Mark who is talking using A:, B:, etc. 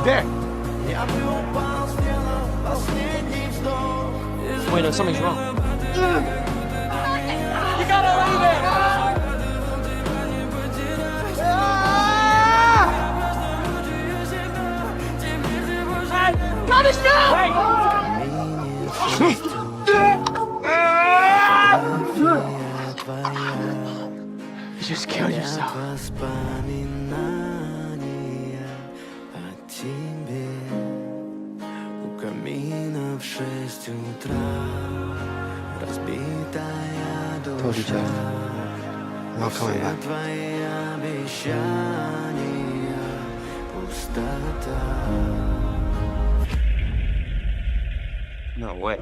A: Где?
B: Wait, no, something's wrong.
A: You gotta leave it! Got us now! You just killed yourself.
C: Воспоминания о тебе. У камина в 6 утра разбитая душа. Все твои обещания пустота.
B: No way.